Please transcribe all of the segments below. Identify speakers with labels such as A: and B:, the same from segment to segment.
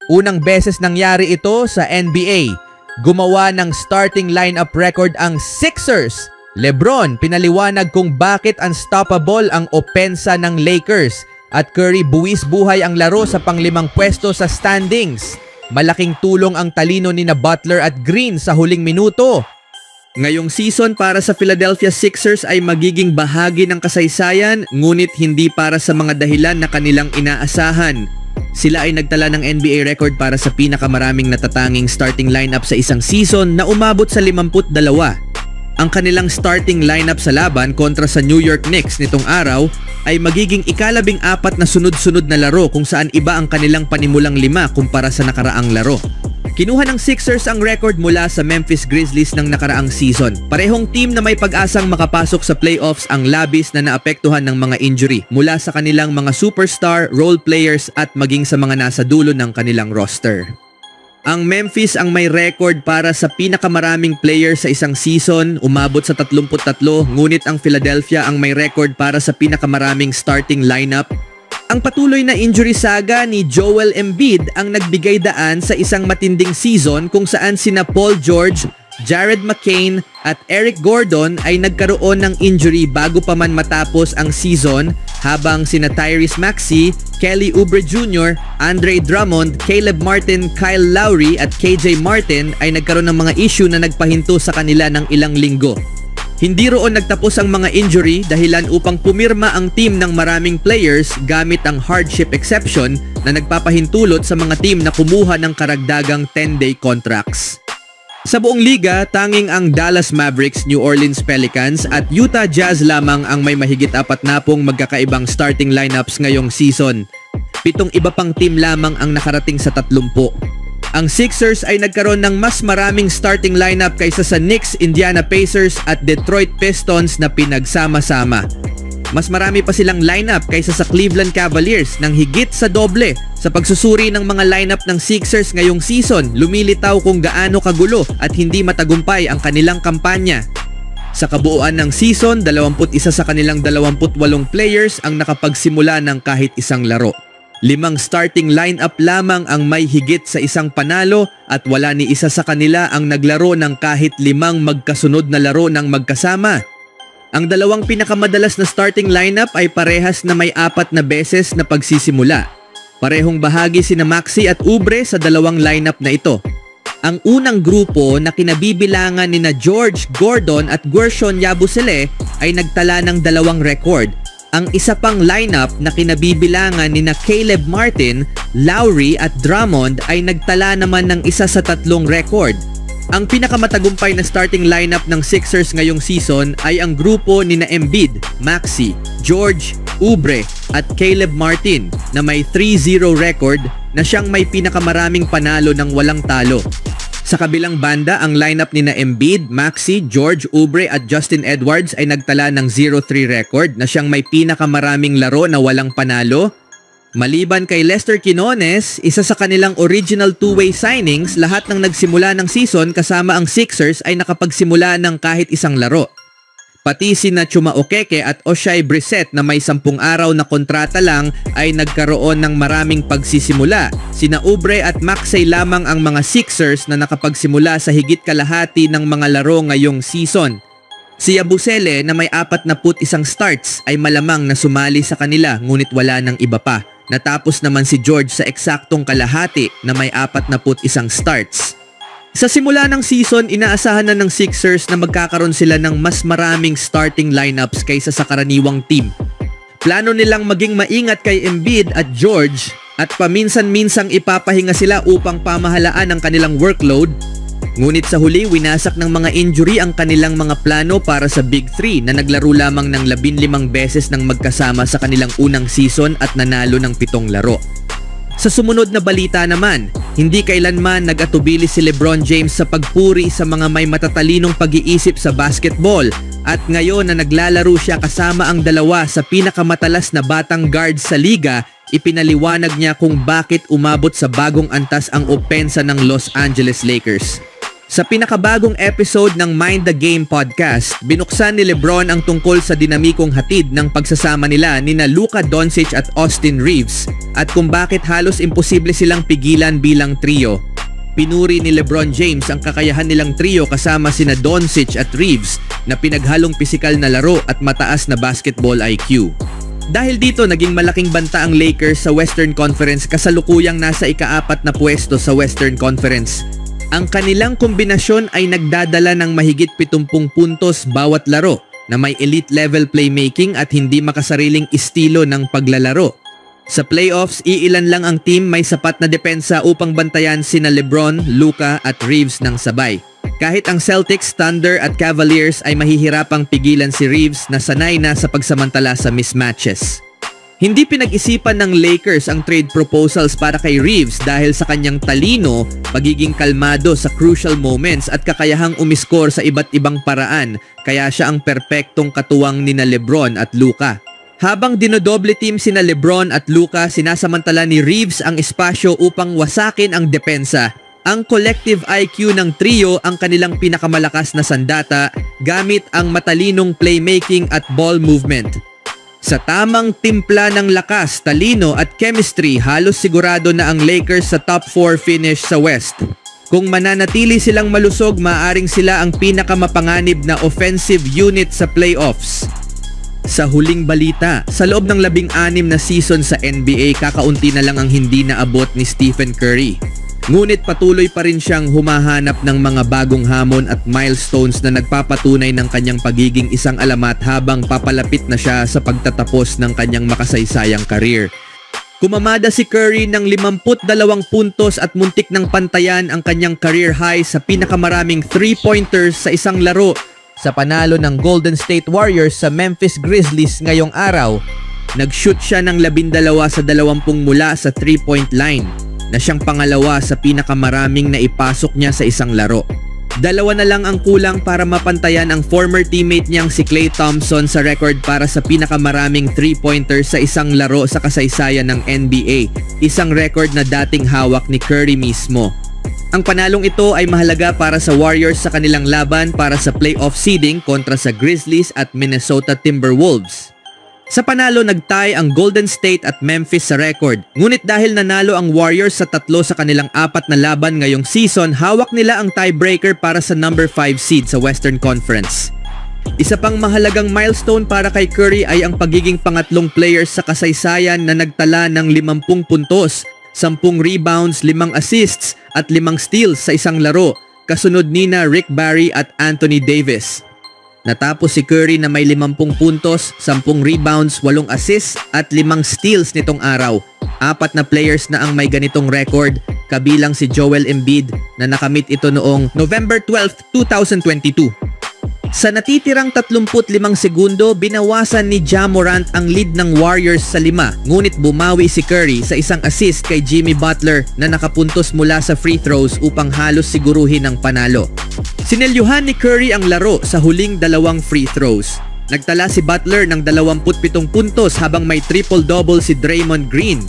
A: Unang beses nangyari ito sa NBA. Gumawa ng starting lineup record ang Sixers. LeBron pinaliwanag kung bakit unstoppable ang opensa ng Lakers. At Curry buwis buhay ang laro sa panglimang pwesto sa standings. Malaking tulong ang talino ni na Butler at Green sa huling minuto. Ngayong season para sa Philadelphia Sixers ay magiging bahagi ng kasaysayan, ngunit hindi para sa mga dahilan na kanilang inaasahan. Sila ay nagtala ng NBA record para sa pinakamaraming natatanging starting lineup sa isang season na umabot sa 52. Ang kanilang starting lineup sa laban kontra sa New York Knicks nitong araw ay magiging ika-14 na sunod-sunod na laro kung saan iba ang kanilang panimulang 5 kumpara sa nakaraang laro. Kinuha ng Sixers ang record mula sa Memphis Grizzlies ng nakaraang season. Parehong team na may pag-asang makapasok sa playoffs ang labis na naapektuhan ng mga injury mula sa kanilang mga superstar, role players at maging sa mga nasa dulo ng kanilang roster. Ang Memphis ang may record para sa pinakamaraming players sa isang season, umabot sa 33, ngunit ang Philadelphia ang may record para sa pinakamaraming starting lineup. Ang patuloy na injury saga ni Joel Embiid ang nagbigay daan sa isang matinding season kung saan sina Paul George, Jared McCain at Eric Gordon ay nagkaroon ng injury bago pa man matapos ang season, habang sina Tyrese Maxey, Kelly Oubre Jr., Andre Drummond, Caleb Martin, Kyle Lowry at KJ Martin ay nagkaroon ng mga issue na nagpahinto sa kanila ng ilang linggo. Hindi roon nagtapos ang mga injury dahilan upang pumirma ang team ng maraming players gamit ang hardship exception na nagpapahintulot sa mga team na kumuha ng karagdagang 10-day contracts. Sa buong liga, tanging ang Dallas Mavericks, New Orleans Pelicans at Utah Jazz lamang ang may mahigit 40 magkakaibang starting lineups ngayong season. 7 iba pang team lamang ang nakarating sa 30. Ang Sixers ay nagkaroon ng mas maraming starting lineup kaysa sa Knicks, Indiana Pacers at Detroit Pistons na pinagsama-sama. Mas marami pa silang lineup kaysa sa Cleveland Cavaliers ng higit sa doble. Sa pagsusuri ng mga lineup ng Sixers ngayong season, lumilitaw kung gaano kagulo at hindi matagumpay ang kanilang kampanya. Sa kabuuan ng season, 21 sa kanilang 28 players ang nakapagsimula ng kahit isang laro. 5 starting lineup lamang ang may higit sa isang panalo at wala ni isa sa kanila ang naglaro ng kahit 5 magkasunod na laro ng magkasama. Ang dalawang pinakamadalas na starting lineup ay parehas na may 4 na beses na pagsisimula. Parehong bahagi sina Maxey at Oubre sa dalawang lineup na ito. Ang unang grupo na kinabibilangan ni na George, Gordon at Guerschon Yabusele ay nagtala ng 2 record. Ang isa pang lineup na kinabibilangan ni na Caleb Martin, Lowry at Drummond ay nagtala naman ng isa sa 3 record. Ang pinakamatagumpay na starting lineup ng Sixers ngayong season ay ang grupo ni na Embiid, Maxey, George, Oubre at Caleb Martin na may 3-0 record na siyang may pinakamaraming panalo ng walang talo. Sa kabilang banda, ang lineup ni na Embiid, Maxey, George, Oubre at Justin Edwards ay nagtala ng 0-3 record na siyang may pinakamaraming laro na walang panalo. Maliban kay Lester Quinones, isa sa kanilang original two-way signings, lahat ng nagsimula ng season kasama ang Sixers ay nakapagsimula ng kahit isang laro. Pati sina Chuma Okeke at Oshae Brissett na may 10 araw na kontrata lang ay nagkaroon ng maraming pagsisimula. Sina Oubre at Maxey lamang ang mga Sixers na nakapagsimula sa higit kalahati ng mga laro ngayong season. Si Yabusele na may 41 starts ay malamang na sumali sa kanila ngunit wala ng iba pa. Natapos naman si George sa eksaktong kalahati na may 41 starts. Sa simula ng season, inaasahan na ng Sixers na magkakaroon sila ng mas maraming starting lineups kaysa sa karaniwang team. Plano nilang maging maingat kay Embiid at George at paminsan-minsang ipapahinga sila upang pamahalaan ang kanilang workload. Ngunit sa huli, winasak ng mga injury ang kanilang mga plano para sa Big 3 na naglaro lamang ng 15 beses ng magkasama sa kanilang unang season at nanalo ng 7 laro. Sa sumunod na balita naman, hindi kailanman nag-atubili si LeBron James sa pagpuri sa mga may matatalinong pag-iisip sa basketball at ngayon na naglalaro siya kasama ang 2 sa pinakamatalas na batang guards sa liga, ipinaliwanag niya kung bakit umabot sa bagong antas ang opensa ng Los Angeles Lakers. Sa pinakabagong episode ng Mind the Game podcast, binuksan ni Lebron ang tungkol sa dinamikong hatid ng pagsasama nila nina Luka Doncic at Austin Reeves at kung bakit halos imposible silang pigilan bilang trio. Pinuri ni LeBron James ang kakayahan nilang trio kasama sina Doncic at Reeves na pinaghalong pisikal na laro at mataas na basketball IQ. Dahil dito naging malaking banta ang Lakers sa Western Conference kasalukuyang nasa ika-4 na pwesto sa Western Conference. Ang kanilang kombinasyon ay nagdadala ng mahigit 70 puntos bawat laro na may elite level playmaking at hindi makasariling estilo ng paglalaro. Sa playoffs, iilan lang ang team may sapat na depensa upang bantayan sina LeBron, Luka at Reeves ng sabay. Kahit ang Celtics, Thunder at Cavaliers ay mahihirapang pigilan si Reeves na sanay na sa pagsamantala sa mismatches. Hindi pinag-isipan ng Lakers ang trade proposals para kay Reeves dahil sa kanyang talino, pagiging kalmado sa crucial moments at kakayahang umiskor sa iba't ibang paraan, kaya siya ang perpektong katuwang nina LeBron at Luka. Habang dinodoble team sina LeBron at Luka, sinasamantala ni Reeves ang espasyo upang wasakin ang depensa. Ang collective IQ ng trio ang kanilang pinakamalakas na sandata gamit ang matalinong playmaking at ball movement. Sa tamang timpla ng lakas, talino at chemistry, halos sigurado na ang Lakers sa top 4 finish sa West. Kung mananatili silang malusog, maaaring sila ang pinakamapanganib na offensive unit sa playoffs. Sa huling balita, sa loob ng 16 na season sa NBA, kakaunti na lang ang hindi naabot ni Stephen Curry. Ngunit patuloy pa rin siyang humahanap ng mga bagong hamon at milestones na nagpapatunay ng kanyang pagiging isang alamat habang papalapit na siya sa pagtatapos ng kanyang makasaysayang career. Kumamada si Curry ng 52 puntos at muntik ng pantayan ang kanyang career high sa pinakamaraming 3-pointers sa isang laro sa panalo ng Golden State Warriors sa Memphis Grizzlies ngayong araw. Nag-shoot siya ng 12 sa 20 mula sa 3-point line na siyang pangalawa sa pinakamaraming na ipasok niya sa isang laro. 2 na lang ang kulang para mapantayan ang former teammate niyang si Klay Thompson sa record para sa pinakamaraming 3-pointers sa isang laro sa kasaysayan ng NBA, isang record na dating hawak ni Curry mismo. Ang panalong ito ay mahalaga para sa Warriors sa kanilang laban para sa playoff seeding kontra sa Grizzlies at Minnesota Timberwolves. Sa panalo, nagtie ang Golden State at Memphis sa record. Ngunit dahil nanalo ang Warriors sa 3 sa kanilang 4 na laban ngayong season, hawak nila ang tiebreaker para sa number 5 seed sa Western Conference. Isa pang mahalagang milestone para kay Curry ay ang pagiging pangatlong player sa kasaysayan na nagtala ng 50 puntos, 10 rebounds, 5 assists at 5 steals sa isang laro, kasunod nina Rick Barry at Anthony Davis. Natapos si Curry na may 50 puntos, 10 rebounds, 8 assists at 5 steals nitong araw. 4 na players na ang may ganitong record, kabilang si Joel Embiid na nakamit ito noong November 12, 2022. Sa natitirang 35 segundo, binawasan ni Ja Morant ang lead ng Warriors sa 5, ngunit bumawi si Curry sa isang assist kay Jimmy Butler na nakapuntos mula sa free throws upang halos siguruhin ang panalo. Sinelyuhan ni Curry ang laro sa huling 2 free throws. Nagtala si Butler ng 27 puntos habang may triple-double si Draymond Green.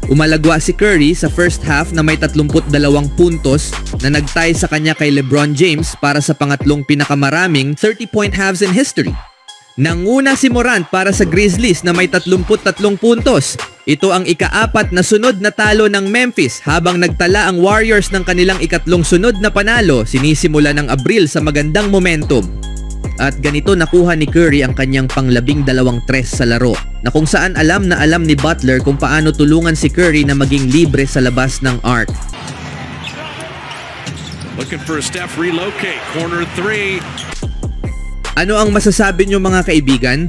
A: Umalagwa si Curry sa first half na may 32 puntos na nagtie sa kanya kay LeBron James para sa pangatlong pinakamaraming 30-point halves in history. Nanguna si Morant para sa Grizzlies na may 33 puntos. Ito ang ika-4 na sunod na talo ng Memphis habang nagtala ang Warriors ng kanilang ikatlong sunod na panalo sinisimula ng Abril sa magandang momentum. At ganito nakuha ni Curry ang kanyang pang-12 tres sa laro na kung saan alam na alam ni Butler kung paano tulungan si Curry na maging libre sa labas ng arc.
B: Looking for a Steph relocate, corner 3.
A: Ano ang masasabi niyo mga kaibigan?